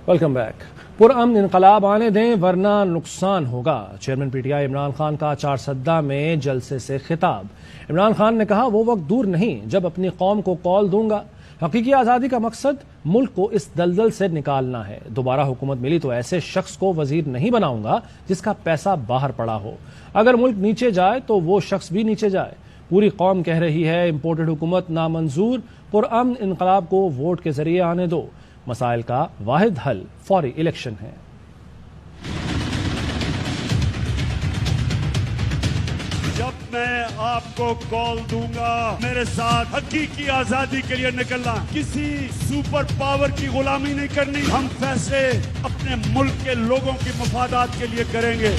Welcome back. पुरअमन इनकलाब आने दें वरना नुकसान होगा। चेयरमैन पीटीआई इमरान खान का चारसद्दा में जलसे से खिताब। इमरान खान ने कहा वो वक्त दूर नहीं जब अपनी कौम को कॉल दूंगा। हकीकी आज़ादी का मकसद मुल्क को इस दलदल से निकालना है। दोबारा हुकूमत मिली तो ऐसे शख्स को वजीर नहीं बनाऊंगा जिसका पैसा बाहर पड़ा हो। अगर मुल्क नीचे जाए तो वो शख्स भी नीचे जाए। पूरी कौम कह रही है इम्पोर्टेड हुकूमत नामंजूर। पुरअमन इनकलाब को वोट के जरिए आने दो। मसाइल का वाहिद हल फौरी इलेक्शन है। जब मैं आपको कॉल दूंगा मेरे साथ हकीकी आजादी के लिए निकलना, किसी सुपर पावर की गुलामी नहीं करनी। हम फैसले अपने मुल्क के लोगों की मफादात के लिए करेंगे।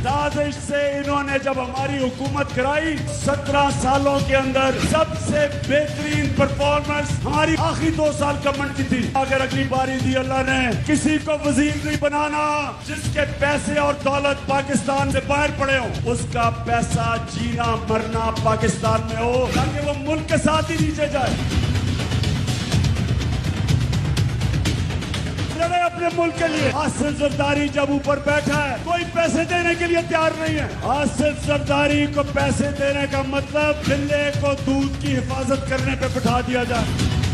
साजिश से इन्होंने जब हमारी हुकूमत कराई 17 सालों के अंदर सबसे बेहतरीन परफॉर्मेंस हमारी आखिरी 2 साल गवर्नमेंट की थी। अगर अगली बारी दी अल्लाह ने, किसी को वजीर नहीं बनाना जिसके पैसे और दौलत पाकिस्तान से बाहर पड़े हो। उसका पैसा जीना मरना पाकिस्तान में हो ताकि वो मुल्क के साथ ही नीचे जाए। लड़े अपने मुल्क के लिए। आसिफ जरदारी जब ऊपर बैठा है कोई पैसे देने के लिए तैयार नहीं है। आसिफ जरदारी को पैसे देने का मतलब बिल्ले को दूध की हिफाजत करने पे बिठा दिया जाए।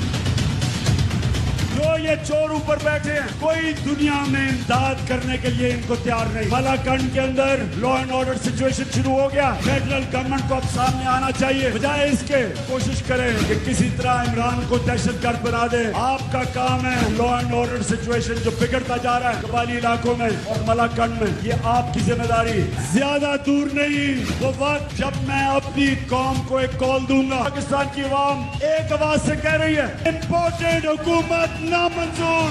जो ये चोर ऊपर बैठे हैं कोई दुनिया में इमदाद करने के लिए इनको तैयार नहीं। बालाकंड के अंदर लॉ एंड ऑर्डर सिचुएशन शुरू हो गया। फेडरल गवर्नमेंट को अब सामने आना चाहिए। बजाय इसके कोशिश करें कि किसी तरह इमरान को दहशतगर्द बना दे। आपका काम है लॉ एंड ऑर्डर सिचुएशन जो बिगड़ता जा रहा है कबाली इलाकों में और बालाकंड में, ये आपकी जिम्मेदारी। ज्यादा दूर नहीं वो वक्त जब मैं अपनी कौम को एक कॉल दूंगा। पाकिस्तान की अवाम एक आवाज से कह रही है इम्पोर्टेड हुकूमत नामंजूर।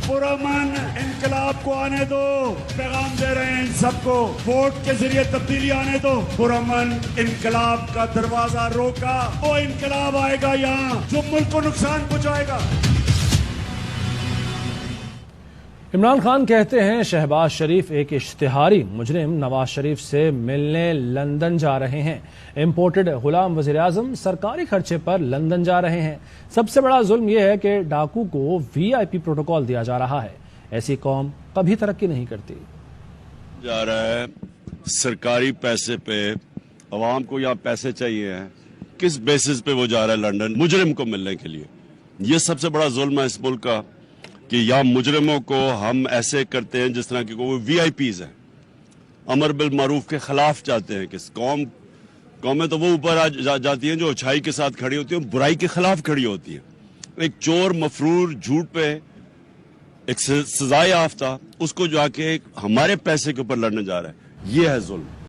पुरअमन इनकलाब को आने दो। पैगाम दे रहे हैं इन सबको, वोट के जरिए तब्दीली आने दो। पुरअमन इनकलाब का दरवाजा रोका, वो इनकलाब आएगा यहाँ जो मुल्क को नुकसान पहुंचाएगा। इमरान खान कहते हैं शहबाज शरीफ एक इश्तिहारी मुजरिम नवाज शरीफ से मिलने लंदन जा रहे हैं। इम्पोर्टेड गुलाम वज़ीर आज़म सरकारी खर्चे पर लंदन जा रहे हैं। सबसे बड़ा जुल्म यह है कि डाकू को वीआईपी प्रोटोकॉल दिया जा रहा है। ऐसी कौम कभी तरक्की नहीं करती। जा रहा है सरकारी पैसे पे, अवाम को यहाँ पैसे चाहिए हैं। किस बेसिस पे वो जा रहा है लंदन मुजरिम को मिलने के लिए? ये सबसे बड़ा जुल्म है इस मुल्क का कि यहाँ मुजरिमों को हम ऐसे करते हैं जिस तरह की वो वीआईपीज हैं। अमर बिल मारूफ के खिलाफ जाते हैं। किस कौमें तो वो ऊपर आ जाती हैं जो अच्छाई के साथ खड़ी होती हैं, बुराई के खिलाफ खड़ी होती हैं। एक चोर मफरूर झूठ पे एक सजाए याफ्ता उसको जाके हमारे पैसे के ऊपर लड़ने जा रहा है। ये है जुल्म।